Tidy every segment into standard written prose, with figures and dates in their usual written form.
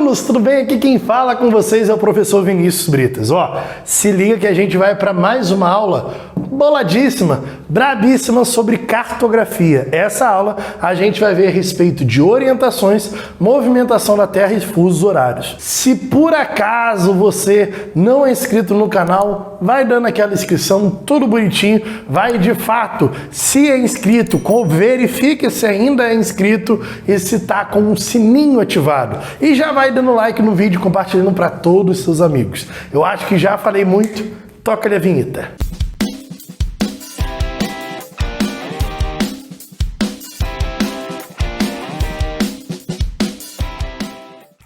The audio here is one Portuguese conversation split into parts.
alunos, tudo bem? Aqui quem fala com vocês é o professor Vinícius Britas. Se liga que a gente vai para mais uma aula boladíssima, brabíssima sobre cartografia. Essa aula a gente vai ver a respeito de orientações, movimentação da Terra e fusos horários. Se por acaso você não é inscrito no canal, vai dando aquela inscrição, tudo bonitinho, vai de fato, se é inscrito, verifique se ainda é inscrito e se está com o sininho ativado. E já vai dando like no vídeo, compartilhando para todos os seus amigos. Eu acho que já falei muito, toca-lhe a vinheta.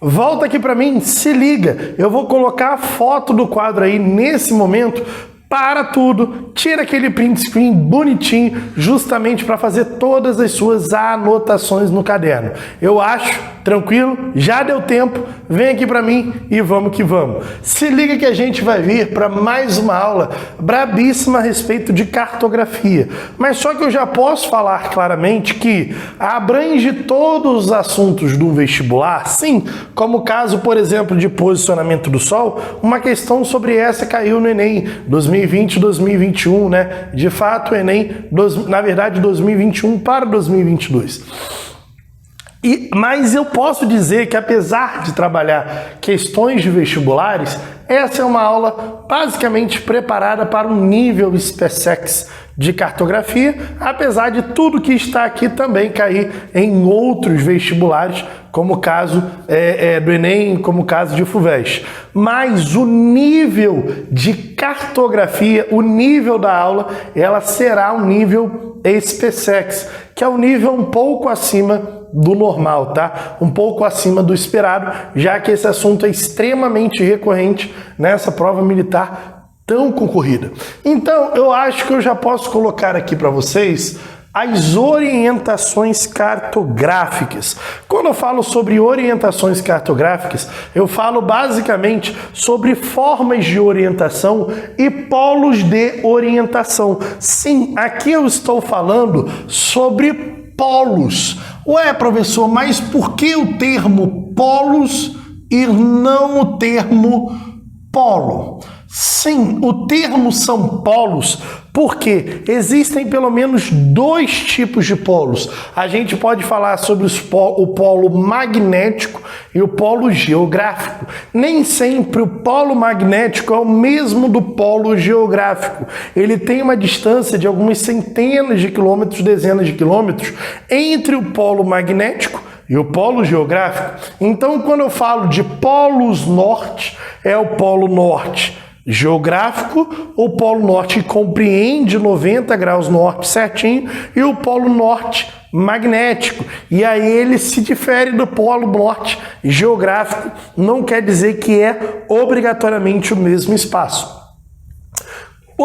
Volta aqui para mim, se liga, eu vou colocar a foto do quadro aí nesse momento. Para tudo, tira aquele print screen bonitinho, justamente para fazer todas as suas anotações no caderno. Eu acho, tranquilo, já deu tempo, vem aqui para mim e vamos que vamos. Se liga que a gente vai vir para mais uma aula brabíssima a respeito de cartografia. Mas só que eu já posso falar claramente que abrange todos os assuntos do vestibular, sim, como o caso, por exemplo, de posicionamento do Sol, uma questão sobre essa caiu no Enem 2020 e 2021, né? De fato, o Enem, na verdade, 2021 para 2022. Mas eu posso dizer que, apesar de trabalhar questões de vestibulares, essa é uma aula basicamente preparada para um nível SpaceX de cartografia, apesar de tudo que está aqui também cair em outros vestibulares, como o caso do Enem, como o caso de FUVEST. Mas o nível de cartografia, o nível da aula, ela será um nível SpaceX, que é um nível um pouco acima do normal, tá? Um pouco acima do esperado, já que esse assunto é extremamente recorrente nessa prova militar tão concorrida. Então, eu acho que eu já posso colocar aqui para vocês as orientações cartográficas. Quando eu falo sobre orientações cartográficas, eu falo basicamente sobre formas de orientação e polos de orientação. Sim, aqui eu estou falando sobre polos. Ué, professor, mas por que o termo polos e não o termo polo? Sim, o termo são polos porque existem pelo menos dois tipos de polos. A gente pode falar sobre o polo magnético e o polo geográfico. Nem sempre o polo magnético é o mesmo do polo geográfico. Ele tem uma distância de algumas centenas de quilômetros, dezenas de quilômetros, entre o polo magnético e o polo geográfico. Então, quando eu falo de polos norte, é o polo norte geográfico, o polo norte que compreende 90 graus norte certinho, e o polo norte magnético. E aí ele se difere do polo norte geográfico, não quer dizer que é obrigatoriamente o mesmo espaço.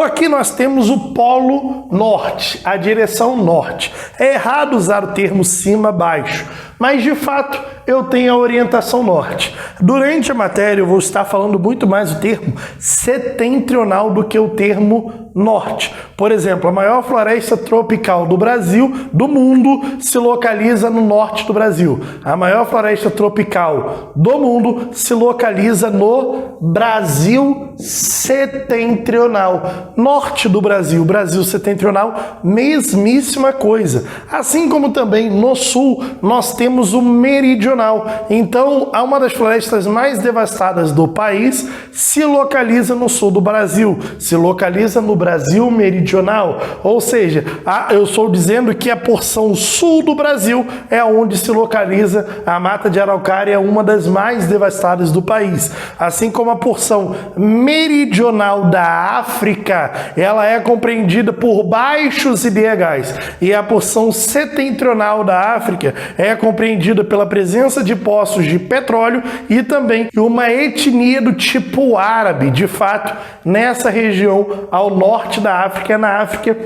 Aqui nós temos o polo norte, a direção norte. É errado usar o termo cima-baixo, mas de fato eu tenho a orientação norte. Durante a matéria eu vou estar falando muito mais o termo setentrional do que o termo norte. Por exemplo, a maior floresta tropical do Brasil, do mundo, se localiza no norte do Brasil. A maior floresta tropical do mundo se localiza no Brasil setentrional. Norte do Brasil, Brasil setentrional, mesmíssima coisa. Assim como também no sul nós temos o meridional. Então, uma das florestas mais devastadas do país se localiza no sul do Brasil, se localiza no Brasil meridional. Ou seja, eu estou dizendo que a porção sul do Brasil é onde se localiza a mata de araucária, uma das mais devastadas do país. Assim como a porção meridional da África, ela é compreendida por baixos IDHs. E a porção setentrional da África é compreendida pela presença de poços de petróleo e também uma etnia do tipo árabe, de fato, nessa região ao norte da África, na África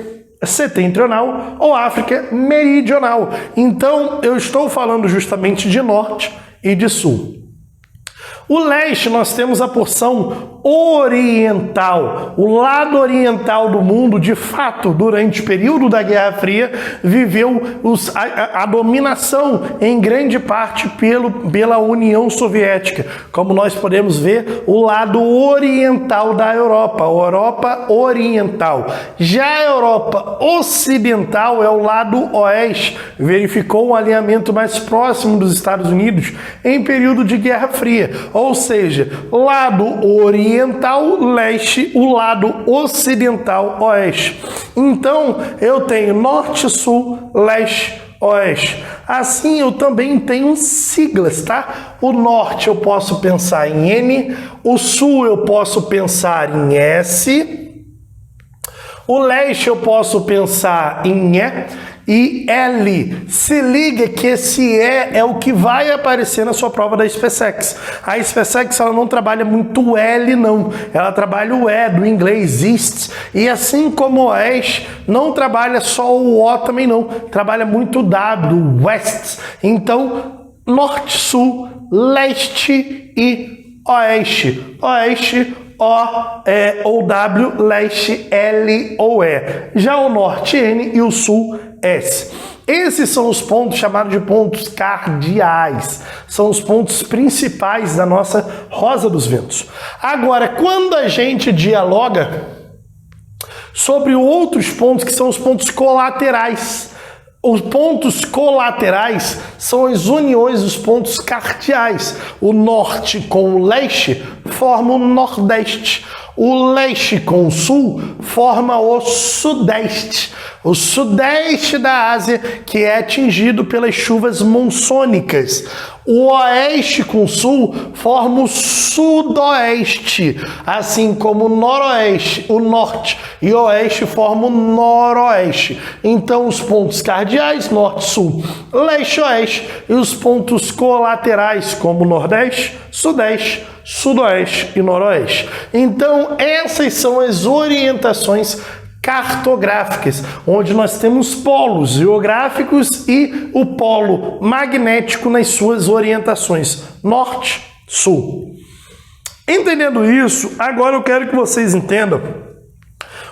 setentrional ou África meridional. Então, eu estou falando justamente de norte e de sul. O leste, nós temos a porção oriental. O lado oriental do mundo, de fato, durante o período da Guerra Fria, viveu a dominação em grande parte pela União Soviética. Como nós podemos ver, o lado oriental da Europa, a Europa Oriental. Já a Europa Ocidental é o lado oeste, verificou um alinhamento mais próximo dos Estados Unidos em período de Guerra Fria, ou seja, lado oriental, leste, o lado ocidental, oeste. Então, eu tenho norte, sul, leste, oeste. Assim, eu também tenho siglas, tá? O norte eu posso pensar em N, o sul eu posso pensar em S, o leste eu posso pensar em E L. Se liga que esse E é o que vai aparecer na sua prova da SpaceX. A SpaceX ela não trabalha muito o L, não. Ela trabalha o E do inglês, East. E assim como o Oeste, não trabalha só o O também não. Trabalha muito o W, West. Então, Norte, Sul, Leste e Oeste. Oeste, ou W, leste, L ou E. Já o norte, N, e o sul, S. Esses são os pontos chamados de pontos cardeais. São os pontos principais da nossa Rosa dos Ventos. Agora, quando a gente dialoga sobre outros pontos, que são os pontos colaterais, os pontos colaterais são as uniões dos pontos cardeais. O norte com o leste forma o nordeste. O leste com o sul forma o sudeste. O sudeste da Ásia, que é atingido pelas chuvas monsônicas. O oeste com o sul forma o sudoeste, assim como o noroeste, o norte e o oeste formam o noroeste. Então, os pontos cardeais, norte, sul, leste, oeste, e os pontos colaterais, como nordeste, sudeste, sudoeste e noroeste. Então, essas são as orientações cartográficas, onde nós temos polos geográficos e o polo magnético nas suas orientações, norte, sul. Entendendo isso, agora eu quero que vocês entendam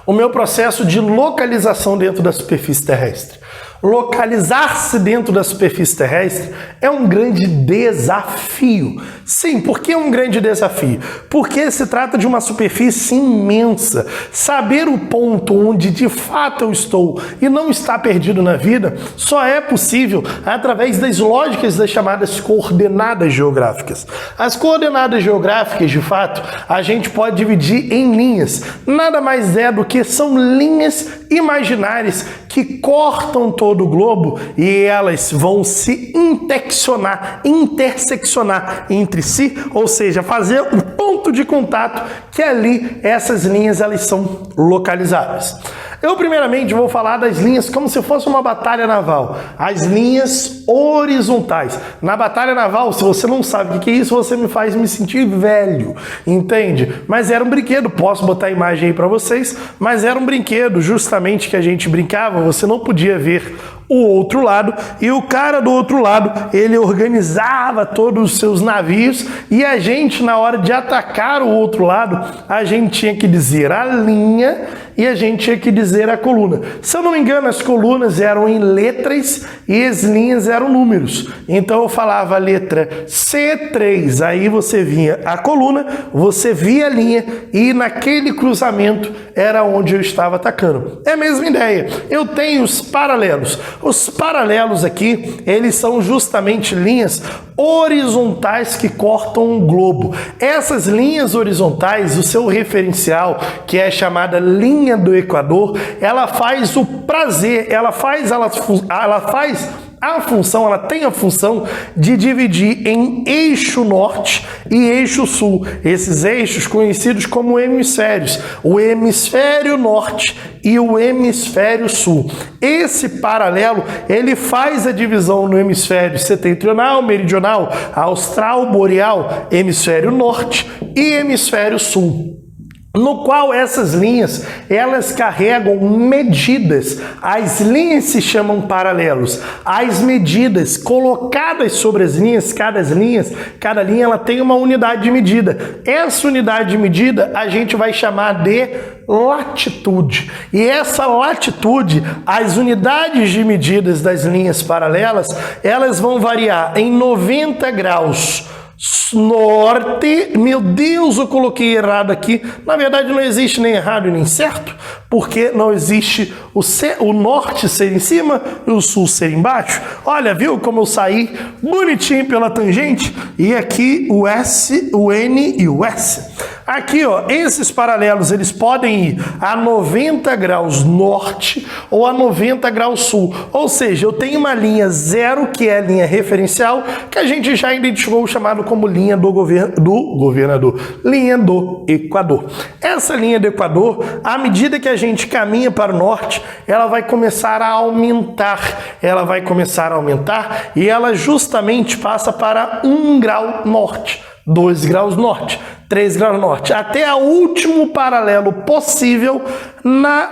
o meu processo de localização dentro da superfície terrestre. Localizar-se dentro da superfície terrestre é um grande desafio. Sim, por que é um grande desafio? Porque se trata de uma superfície imensa. Saber o ponto onde de fato eu estou e não estar perdido na vida só é possível através das lógicas das chamadas coordenadas geográficas. As coordenadas geográficas, de fato, a gente pode dividir em linhas. Nada mais é do que são linhas imaginárias que cortam todo o globo e elas vão se interseccionar entre si, ou seja, fazer um ponto de contato que ali essas linhas elas são localizáveis. Eu primeiramente vou falar das linhas como se fosse uma batalha naval, as linhas horizontais. Na batalha naval, se você não sabe o que é isso, você me faz me sentir velho, entende? Mas era um brinquedo, posso botar a imagem aí para vocês, mas era um brinquedo justamente que a gente brincava, você não podia ver o outro lado, e o cara do outro lado, ele organizava todos os seus navios, e a gente, na hora de atacar o outro lado, a gente tinha que dizer a linha e a gente tinha que dizer a coluna. Se eu não me engano, as colunas eram em letras e as linhas eram números. Então eu falava a letra C3, aí você via a coluna, você via a linha, e naquele cruzamento era onde eu estava atacando. É a mesma ideia. Eu tenho os paralelos. Os paralelos aqui, eles são justamente linhas horizontais que cortam um globo. Essas linhas horizontais, o seu referencial, que é chamada linha do Equador, ela faz o prazer, ela tem a função de dividir em eixo norte e eixo sul. Esses eixos conhecidos como hemisférios, o hemisfério norte e o hemisfério sul. Esse paralelo, ele faz a divisão no hemisfério setentrional, meridional, austral, boreal, hemisfério norte e hemisfério sul. no qual essas linhas, elas carregam medidas. As linhas se chamam paralelos. As medidas colocadas sobre as linhas, cada linha ela tem uma unidade de medida. Essa unidade de medida a gente vai chamar de latitude. E essa latitude, as unidades de medidas das linhas paralelas, elas vão variar em 90 graus norte. Meu Deus, eu coloquei errado aqui. Na verdade não existe nem errado nem certo, porque não existe o norte ser em cima e o sul ser embaixo. Olha, viu como eu saí bonitinho pela tangente? E aqui o S, o N e o S. Aqui, ó, esses paralelos, eles podem ir a 90 graus norte ou a 90 graus sul. Ou seja, eu tenho uma linha zero, que é a linha referencial, que a gente já identificou, chamado como linha do governador, linha do Equador. Essa linha do Equador, à medida que a gente caminha para o norte, ela vai começar a aumentar. E ela justamente passa para 1 grau norte, 2 graus norte, 3 graus norte, até o último paralelo possível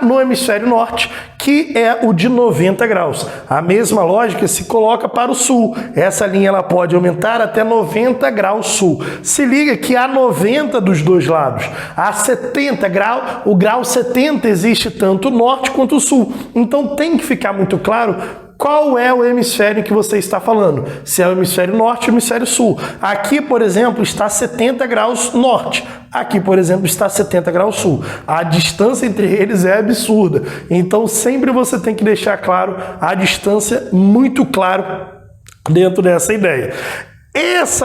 no hemisfério norte, que é o de 90 graus. A mesma lógica se coloca para o sul. Essa linha ela pode aumentar até 90 graus sul. Se liga que há 90 dos dois lados. Há 70 graus, o grau 70 existe tanto o norte quanto o sul. Então tem que ficar muito claro qual é o hemisfério que você está falando. Se é o hemisfério norte ou o hemisfério sul. Aqui, por exemplo, está 70 graus norte. Aqui, por exemplo, está 70 graus sul. A distância entre eles é absurda. Então, sempre você tem que deixar claro a distância, muito claro, dentro dessa ideia.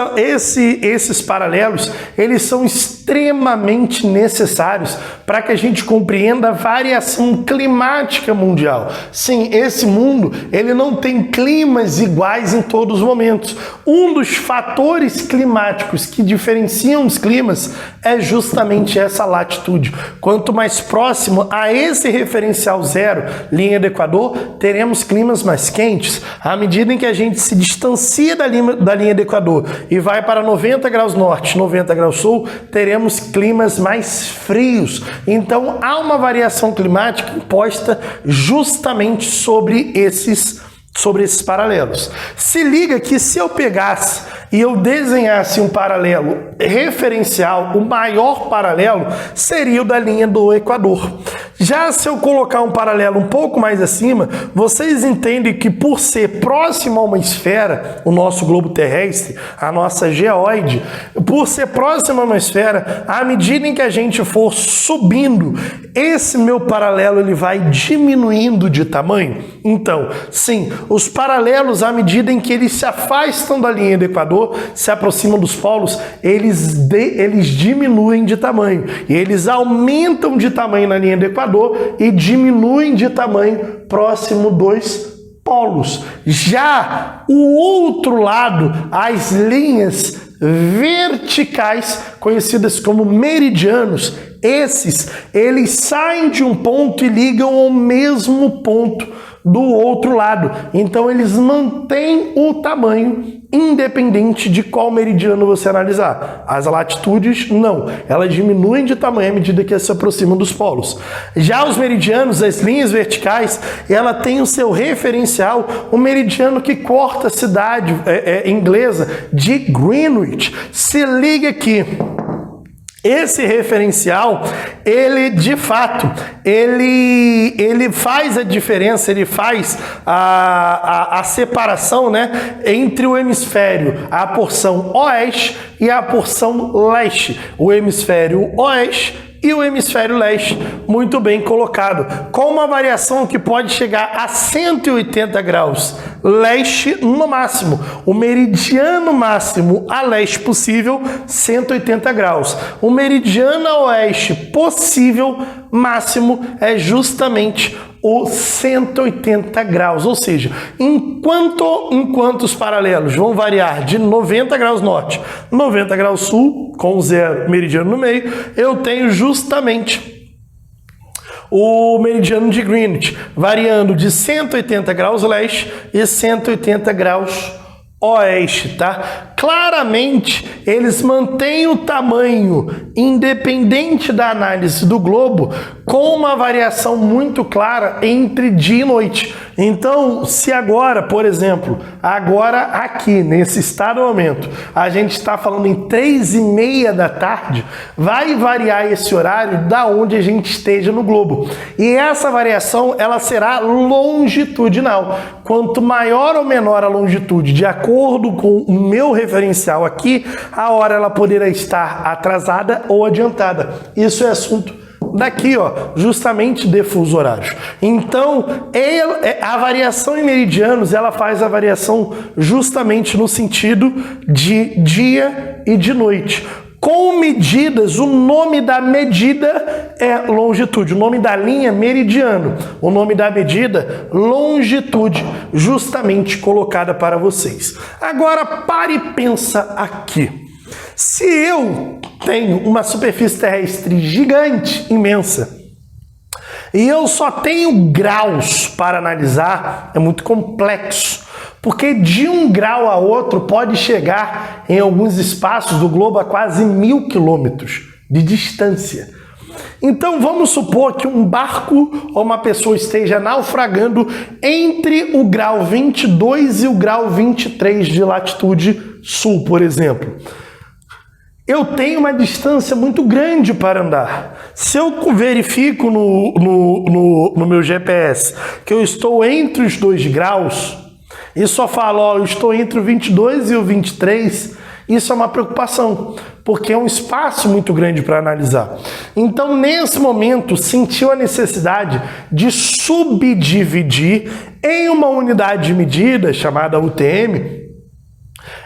Esses paralelos, eles são extremamente necessários para que a gente compreenda a variação climática mundial. Sim, esse mundo, ele não tem climas iguais em todos os momentos. Um dos fatores climáticos que diferenciam os climas é justamente essa latitude. Quanto mais próximo a esse referencial zero, linha do Equador, teremos climas mais quentes. À medida em que a gente se distancia da linha do Equador e vai para 90 graus norte, 90 graus sul, teremos climas mais frios. Então há uma variação climática imposta justamente sobre esses paralelos. Se liga que se eu pegasse e eu desenhasse um paralelo referencial, o maior paralelo seria o da linha do Equador. Já se eu colocar um paralelo um pouco mais acima, vocês entendem que por ser próximo a uma esfera, o nosso globo terrestre, a nossa geóide, por ser próximo a uma esfera, à medida em que a gente for subindo, esse meu paralelo ele vai diminuindo de tamanho. Então, sim, os paralelos, à medida em que eles se afastam da linha do Equador, se aproximam dos polos, eles diminuem de tamanho. E eles aumentam de tamanho na linha do Equador e diminuem de tamanho próximo dos polos. Já o outro lado, as linhas verticais, conhecidas como meridianos, eles saem de um ponto e ligam ao mesmo ponto do outro lado. Então eles mantêm o tamanho independente de qual meridiano você analisar. As latitudes, não. Elas diminuem de tamanho à medida que se aproximam dos polos. Já os meridianos, as linhas verticais, ela tem o seu referencial, o meridiano que corta a cidade inglesa de Greenwich. Se liga aqui. Esse referencial, ele de fato, ele faz a diferença, ele faz a separação, né, entre o hemisfério, a porção oeste e a porção leste. O hemisfério oeste e o hemisfério leste, muito bem colocado, com uma variação que pode chegar a 180 graus leste no máximo. O meridiano máximo a leste possível, 180 graus. O meridiano a oeste possível máximo é justamente o 180 graus, ou seja, enquanto os paralelos vão variar de 90 graus norte, 90 graus sul, com zero meridiano no meio, eu tenho justamente o meridiano de Greenwich, variando de 180 graus leste e 180 graus oeste, tá? claramente eles mantêm o tamanho independente da análise do globo, com uma variação muito clara entre dia e noite. Então, se agora, por exemplo, agora aqui, nesse exato momento, a gente está falando em 3:30 da tarde, vai variar esse horário da onde a gente esteja no globo. E essa variação, ela será longitudinal. Quanto maior ou menor a longitude, de acordo com o meu referencial aqui, a hora ela poderá estar atrasada ou adiantada. Isso é assunto daqui, ó, justamente de fuso horários. Então, a variação em meridianos, ela faz a variação justamente no sentido de dia e de noite. Com medidas, o nome da medida é longitude, o nome da linha meridiano, o nome da medida longitude, justamente colocada para vocês. Agora pare e pensa aqui. Se eu tenho uma superfície terrestre gigante, imensa, e eu só tenho graus para analisar, é muito complexo, porque de um grau a outro pode chegar em alguns espaços do globo a quase 1000 quilômetros de distância. Então vamos supor que um barco ou uma pessoa esteja naufragando entre o grau 22 e o grau 23 de latitude sul, por exemplo. Eu tenho uma distância muito grande para andar. Se eu verifico no meu GPS que eu estou entre os 2 graus, e só falo, ó, eu estou entre o 22 e o 23, isso é uma preocupação, porque é um espaço muito grande para analisar. Então, nesse momento, sentiu a necessidade de subdividir em uma unidade de medida, chamada UTM,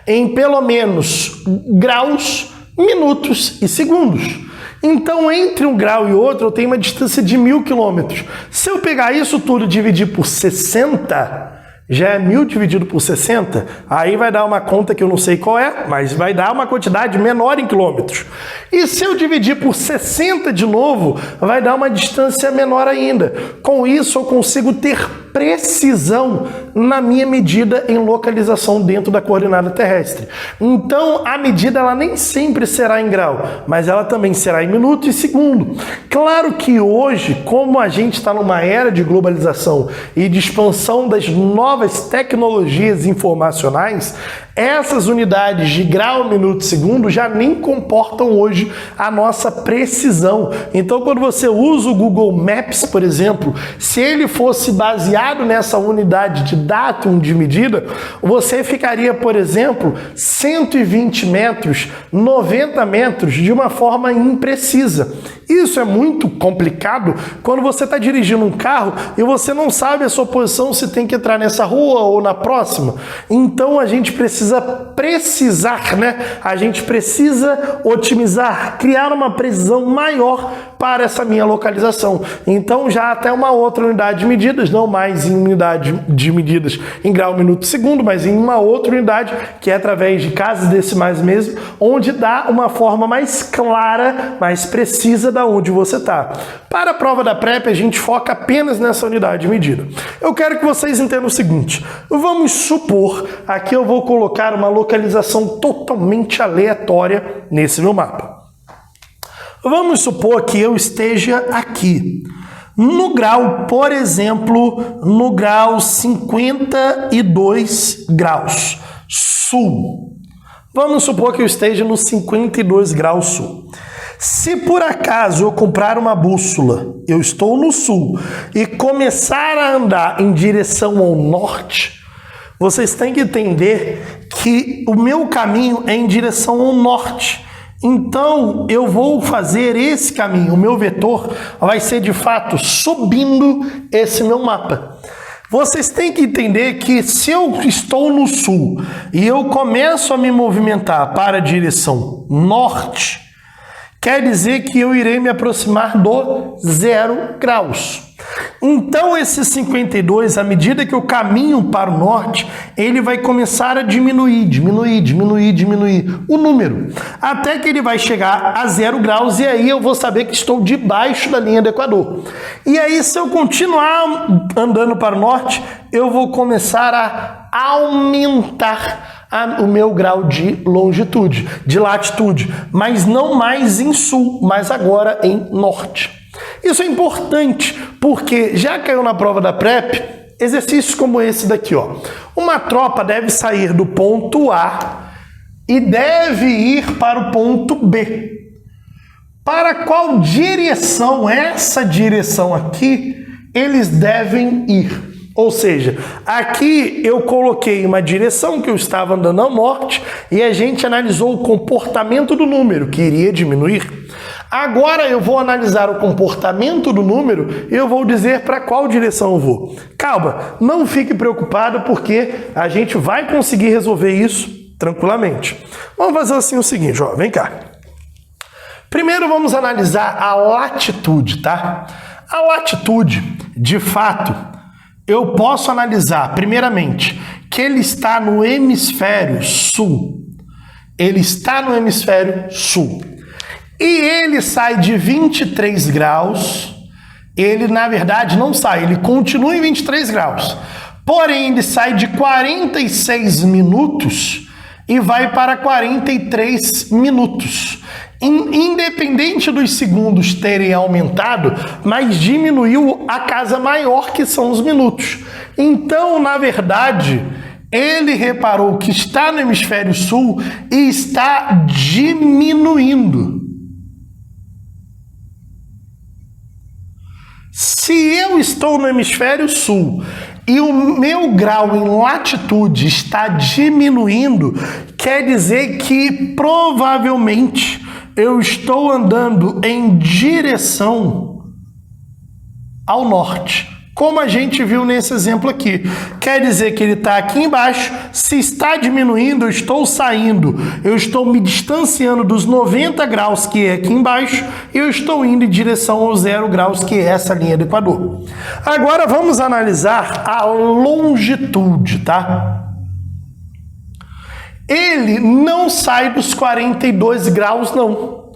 em pelo menos graus, minutos e segundos. Então, entre um grau e outro, eu tenho uma distância de 1000 quilômetros. Se eu pegar isso tudo e dividir por 60, já é 1000 dividido por 60, aí vai dar uma conta que eu não sei qual é, mas vai dar uma quantidade menor em quilômetros. E se eu dividir por 60 de novo, vai dar uma distância menor ainda. Com isso, eu consigo ter precisão na minha medida em localização dentro da coordenada terrestre. Então, a medida ela nem sempre será em grau, mas ela também será em minuto e segundo. Claro que hoje, como a gente está numa era de globalização e de expansão das novas tecnologias informacionais, essas unidades de grau, minuto e segundo já nem comportam hoje a nossa precisão. Então, quando você usa o Google Maps, por exemplo, se ele fosse baseado nessa unidade de datum de medida, você ficaria, por exemplo, 120 metros, 90 metros de uma forma imprecisa. Isso é muito complicado quando você está dirigindo um carro e você não sabe a sua posição, se tem que entrar nessa rua ou na próxima. Então a gente precisa precisar, né? A gente precisa otimizar, criar uma precisão maior para essa minha localização. Então já até uma outra unidade de medidas, não mais em unidade de medidas em grau, minuto e segundo, mas em uma outra unidade que é através de casas decimais mesmo, onde dá uma forma mais clara, mais precisa da onde você está. Para a prova da PrEP, a gente foca apenas nessa unidade de medida. Eu quero que vocês entendam o seguinte, vamos supor, aqui eu vou colocar uma localização totalmente aleatória nesse meu mapa. Vamos supor que eu esteja aqui, no grau, por exemplo, no grau 52 graus sul. Vamos supor que eu esteja no 52 graus sul. Se por acaso eu comprar uma bússola, eu estou no sul, e começar a andar em direção ao norte, vocês têm que entender que o meu caminho é em direção ao norte. Então, eu vou fazer esse caminho, o meu vetor vai ser de fato subindo esse meu mapa. Vocês têm que entender que se eu estou no sul e eu começo a me movimentar para a direção norte, quer dizer que eu irei me aproximar do 0 graus. Então esse 52, à medida que eu caminho para o norte, ele vai começar a diminuir o número, até que ele vai chegar a 0 graus, e aí eu vou saber que estou debaixo da linha do Equador. E aí, se eu continuar andando para o norte, eu vou começar a aumentar o meu grau de longitude, de latitude, mas não mais em sul, mas agora em norte. Isso é importante porque já caiu na prova da PrEP exercícios como esse daqui, ó. Uma tropa deve sair do ponto A e deve ir para o ponto B. Para qual direção, essa direção aqui, eles devem ir? Ou seja, aqui eu coloquei uma direção que eu estava andando ao norte e a gente analisou o comportamento do número, que iria diminuir. Agora eu vou analisar o comportamento do número e eu vou dizer para qual direção eu vou. Calma, não fique preocupado porque a gente vai conseguir resolver isso tranquilamente. Vamos fazer assim o seguinte, ó, vem cá. Primeiro vamos analisar a latitude, tá? A latitude, de fato, eu posso analisar, primeiramente, que ele está no hemisfério sul. Ele está no hemisfério sul. E ele sai de 23 graus, ele na verdade não sai, ele continua em 23 graus. Porém, ele sai de 46 minutos e vai para 43 minutos. Independente dos segundos terem aumentado, mas diminuiu a casa maior, que são os minutos. Então, na verdade, ele reparou que está no hemisfério sul e está diminuindo. Se eu estou no hemisfério sul e o meu grau em latitude está diminuindo, quer dizer que provavelmente eu estou andando em direção ao norte, como a gente viu nesse exemplo aqui. Quer dizer que ele está aqui embaixo, se está diminuindo, eu estou saindo, eu estou me distanciando dos 90 graus que é aqui embaixo e eu estou indo em direção aos 0 graus, que é essa linha do Equador. Agora vamos analisar a longitude, tá? Ele não sai dos 42 graus, não.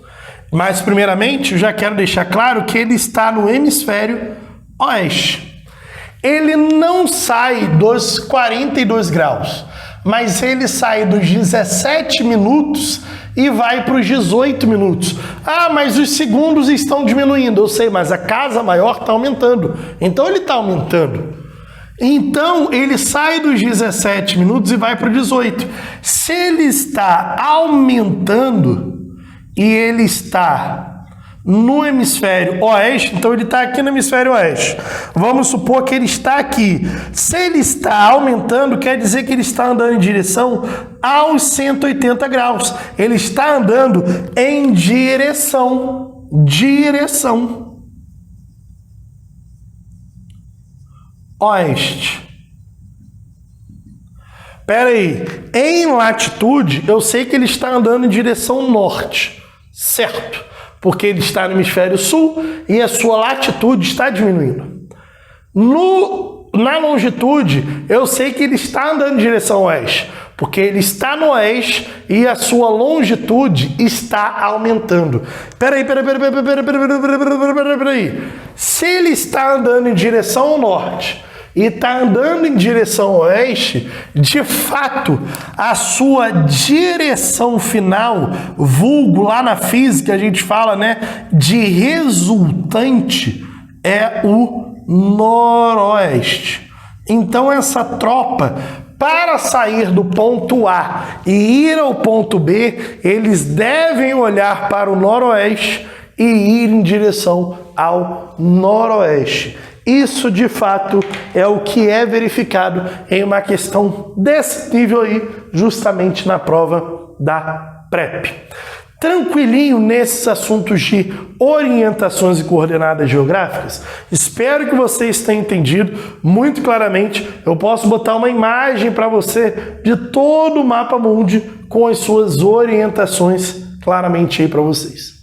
Mas, primeiramente, eu já quero deixar claro que ele está no hemisfério oeste. Ele não sai dos 42 graus, mas ele sai dos 17 minutos e vai para os 18 minutos. Ah, mas os segundos estão diminuindo. Eu sei, mas a casa maior está aumentando. Então, ele está aumentando. Então, ele sai dos 17 minutos e vai para o 18. Se ele está aumentando e ele está no hemisfério oeste, então ele está aqui no hemisfério oeste. Vamos supor que ele está aqui. Se ele está aumentando, quer dizer que ele está andando em direção aos 180 graus. Ele está andando em direção oeste. Espera aí, em latitude eu sei que ele está andando em direção norte, certo? Porque ele está no hemisfério sul e a sua latitude está diminuindo. Na longitude eu sei que ele está andando em direção oeste, porque ele está no oeste e a sua longitude está aumentando. Peraí. Se ele está andando em direção ao norte e está andando em direção oeste, de fato, a sua direção final, vulgo lá na física a gente fala, né, de resultante, é o noroeste. Então essa tropa, para sair do ponto A e ir ao ponto B, eles devem olhar para o noroeste e ir em direção ao noroeste. Isso, de fato, é o que é verificado em uma questão desse nível aí, justamente na prova da PrEP. Tranquilinho nesses assuntos de orientações e coordenadas geográficas? Espero que vocês tenham entendido muito claramente. Eu posso botar uma imagem para você de todo o mapa mundi com as suas orientações claramente aí para vocês.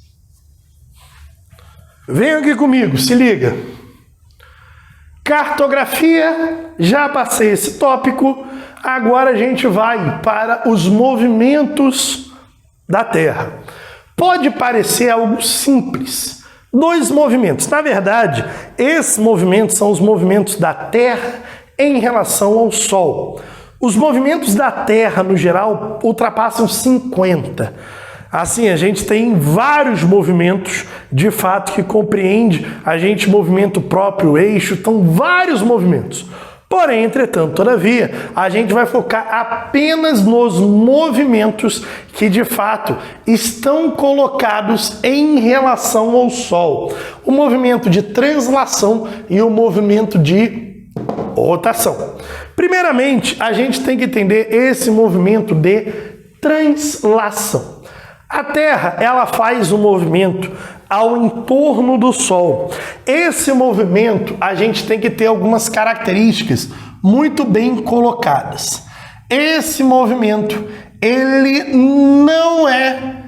Venham aqui comigo, se liga. Cartografia, já passei esse tópico, agora a gente vai para os movimentos da Terra. Pode parecer algo simples, 2 movimentos. Na verdade, esses movimentos são os movimentos da Terra em relação ao Sol. Os movimentos da Terra, no geral, ultrapassam 50. Assim, a gente tem vários movimentos, de fato, que compreende a gente movimento próprio eixo, então vários movimentos. Porém, entretanto, todavia, a gente vai focar apenas nos movimentos que, de fato, estão colocados em relação ao Sol. O movimento de translação e o movimento de rotação. Primeiramente, a gente tem que entender esse movimento de translação. A Terra, ela faz um movimento ao entorno do Sol. Esse movimento, a gente tem que ter algumas características muito bem colocadas. Esse movimento, ele não é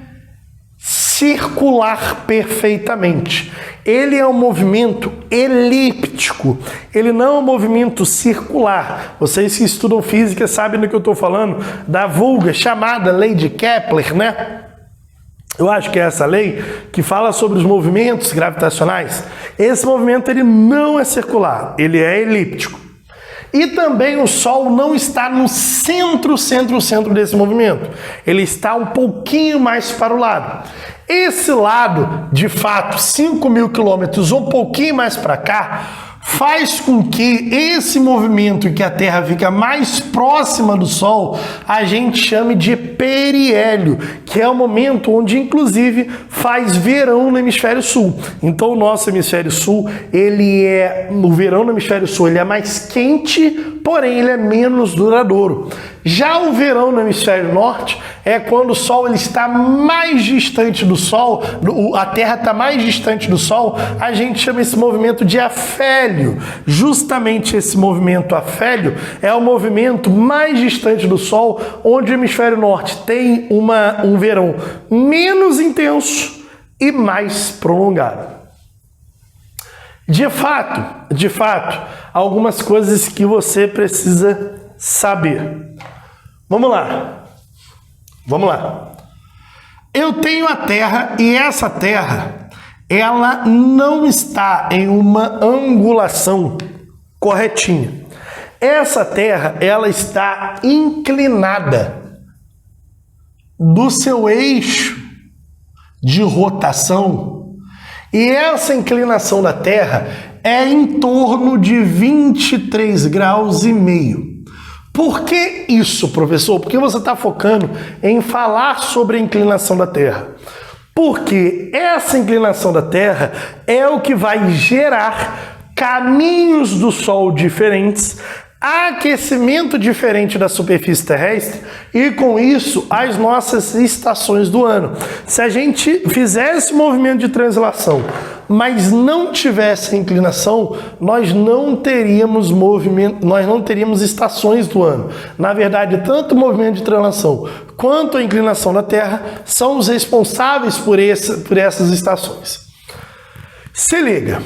circular perfeitamente. Ele é um movimento elíptico. Ele não é um movimento circular. Vocês que estudam física sabem do que eu estou falando, da vulga chamada Lei de Kepler, né? Eu acho que é essa lei que fala sobre os movimentos gravitacionais. Esse movimento ele não é circular, ele é elíptico. E também o Sol não está no centro desse movimento. Ele está um pouquinho mais para o lado. Esse lado, de fato, 5.000 quilômetros, um pouquinho mais para cá, faz com que esse movimento em que a Terra fica mais próxima do Sol, a gente chame de periélio, que é o momento onde, inclusive, faz verão no hemisfério sul. Então, o nosso hemisfério sul, o verão no hemisfério sul, ele é mais quente, porém, ele é menos duradouro. Já o verão no hemisfério norte é quando o Sol ele está mais distante do Sol, a Terra está mais distante do Sol, a gente chama esse movimento de afélio. Justamente esse movimento afélio é o movimento mais distante do Sol, onde o hemisfério norte tem um verão menos intenso e mais prolongado. De fato, algumas coisas que você precisa saber. Vamos lá. Eu tenho a Terra e essa Terra, ela não está em uma angulação corretinha. Essa Terra, ela está inclinada do seu eixo de rotação. E essa inclinação da Terra é em torno de 23 graus e meio. Por que isso, professor? Porque você está focando em falar sobre a inclinação da Terra. Porque essa inclinação da Terra é o que vai gerar caminhos do Sol diferentes, aquecimento diferente da superfície terrestre e, com isso, as nossas estações do ano. Se a gente fizesse esse movimento de translação, mas não tivesse inclinação, nós não teríamos estações do ano. Na verdade, tanto o movimento de translação quanto a inclinação da Terra são os responsáveis por essas estações. Se liga,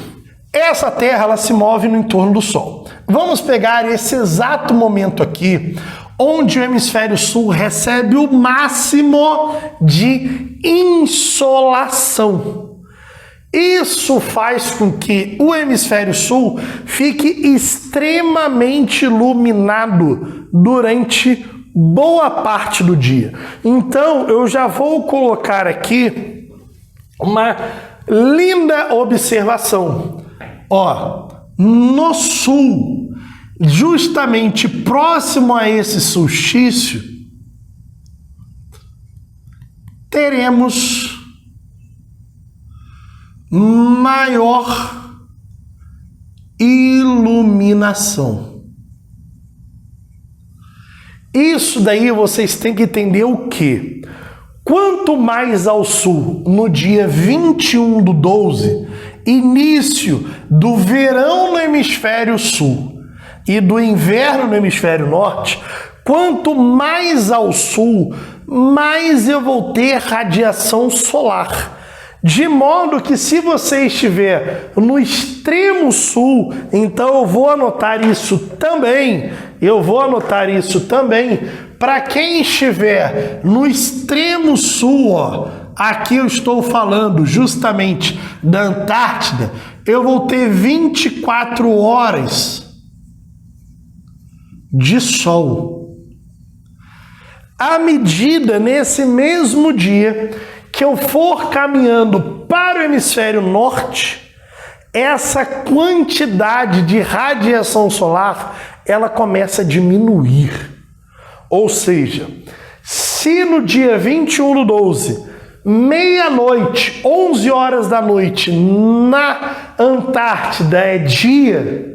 essa Terra ela se move no entorno do Sol. Vamos pegar esse exato momento aqui, onde o hemisfério sul recebe o máximo de insolação. Isso faz com que o hemisfério sul fique extremamente iluminado durante boa parte do dia. Então, eu já vou colocar aqui uma linda observação. No sul, justamente próximo a esse solstício, teremos maior iluminação. Isso daí vocês têm que entender o quê? Quanto mais ao sul, no dia 21/12, início do verão no hemisfério sul e do inverno no hemisfério norte, quanto mais ao sul, mais eu vou ter radiação solar. De modo que se você estiver no extremo sul, então eu vou anotar isso também, para quem estiver no extremo sul, aqui eu estou falando justamente da Antártida, eu vou ter 24 horas de sol. À medida, nesse mesmo dia, que eu for caminhando para o hemisfério norte, essa quantidade de radiação solar, ela começa a diminuir. Ou seja, se no dia 21/12, meia-noite, 11 horas da noite, na Antártida é dia,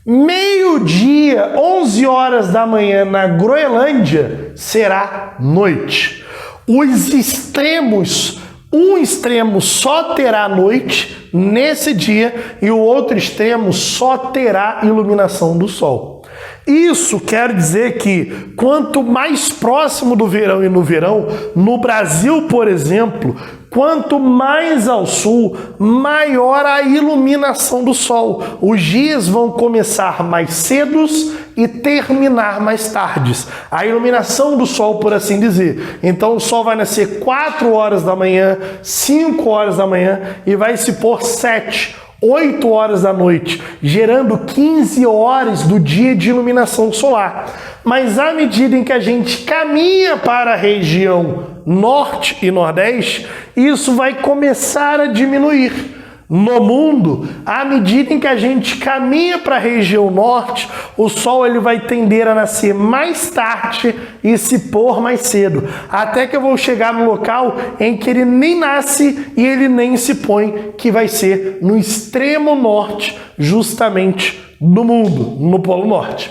meio-dia, 11 horas da manhã na Groenlândia será noite. Os extremos, um extremo só terá noite nesse dia e o outro extremo só terá iluminação do sol. Isso quer dizer que quanto mais próximo do verão e no verão, no Brasil, por exemplo, quanto mais ao sul, maior a iluminação do sol. Os dias vão começar mais cedos e terminar mais tardes. A iluminação do sol, por assim dizer. Então o sol vai nascer 4 horas da manhã, 5 horas da manhã e vai se pôr 7, 8 horas da noite, gerando 15 horas do dia de iluminação solar. Mas à medida em que a gente caminha para a região norte e nordeste, isso vai começar a diminuir. No mundo, à medida em que a gente caminha para a região norte, o sol ele vai tender a nascer mais tarde e se pôr mais cedo, até que eu vou chegar no local em que ele nem nasce e ele nem se põe, que vai ser no extremo norte, justamente do mundo, no Polo Norte.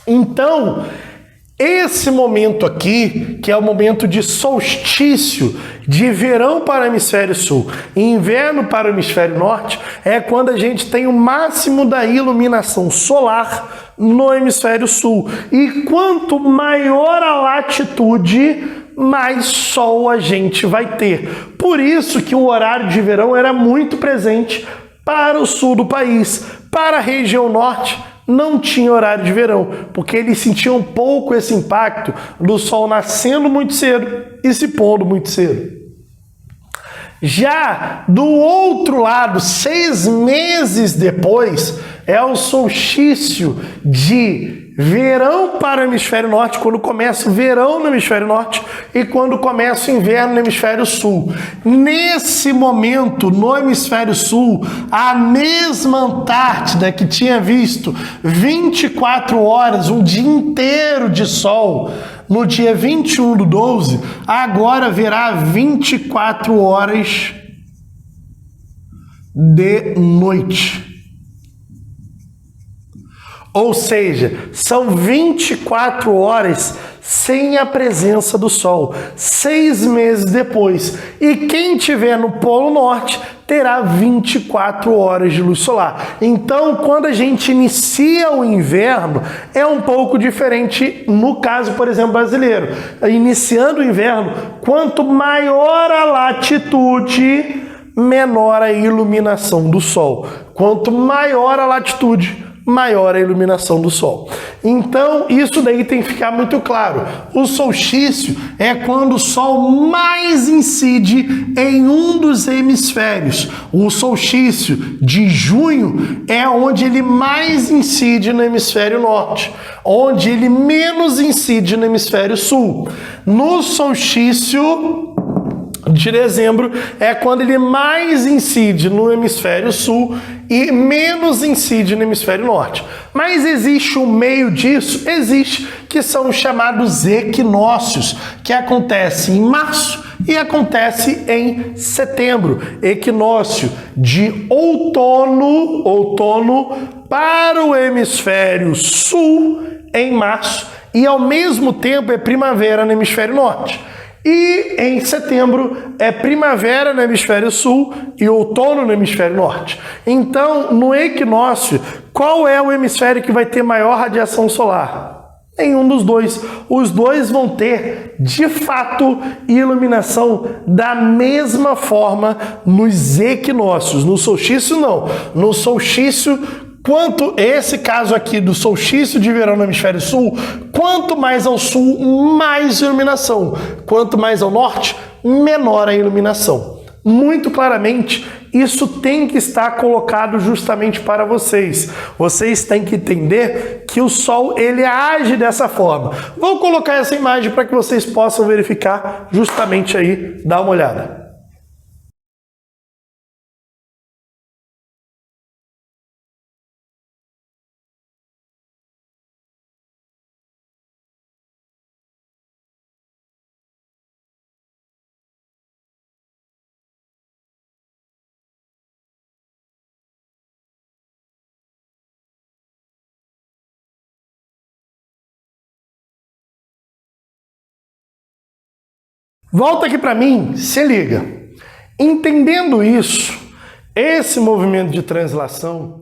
Então, esse momento aqui, que é o momento de solstício, de verão para o hemisfério sul e inverno para o hemisfério norte, é quando a gente tem o máximo da iluminação solar no hemisfério sul. E quanto maior a latitude, mais sol a gente vai ter. Por isso que o horário de verão era muito presente para o sul do país. Para a região norte, não tinha horário de verão, porque eles sentiam um pouco esse impacto do sol nascendo muito cedo e se pondo muito cedo. Já do outro lado, 6 meses depois, é o solstício de verão para o hemisfério norte, quando começa o verão no hemisfério norte e quando começa o inverno no hemisfério sul. Nesse momento, no hemisfério sul, a mesma Antártida que tinha visto 24 horas, um dia inteiro de sol, no dia 21/12, agora verá 24 horas de noite. Ou seja, são 24 horas sem a presença do sol, 6 meses depois. E quem estiver no Polo Norte terá 24 horas de luz solar. Então, quando a gente inicia o inverno, é um pouco diferente no caso, por exemplo, brasileiro. Iniciando o inverno, quanto maior a latitude, menor a iluminação do sol. Quanto maior a latitude, maior a iluminação do sol. Então, isso daí tem que ficar muito claro. O solstício é quando o sol mais incide em um dos hemisférios. O solstício de junho é onde ele mais incide no hemisfério norte, onde ele menos incide no hemisfério sul. No solstício de dezembro é quando ele mais incide no hemisfério sul e menos incide no hemisfério norte. Mas existe um meio disso? Existe, que são os chamados equinócios, que acontece em março e acontece em setembro. Equinócio de outono para o hemisfério sul em março e ao mesmo tempo é primavera no hemisfério norte. E em setembro é primavera no hemisfério sul e outono no hemisfério norte. Então, no equinócio, qual é o hemisfério que vai ter maior radiação solar? Nenhum dos dois. Os dois vão ter, de fato, iluminação da mesma forma nos equinócios. No solstício, não. No solstício, quanto esse caso aqui do solstício de verão no hemisfério sul, quanto mais ao sul, mais iluminação. Quanto mais ao norte, menor a iluminação. muito claramente, isso tem que estar colocado justamente para vocês. Vocês têm que entender que o Sol ele age dessa forma. Vou colocar essa imagem para que vocês possam verificar justamente aí, dá uma olhada. Volta aqui para mim, se liga. Entendendo isso, esse movimento de translação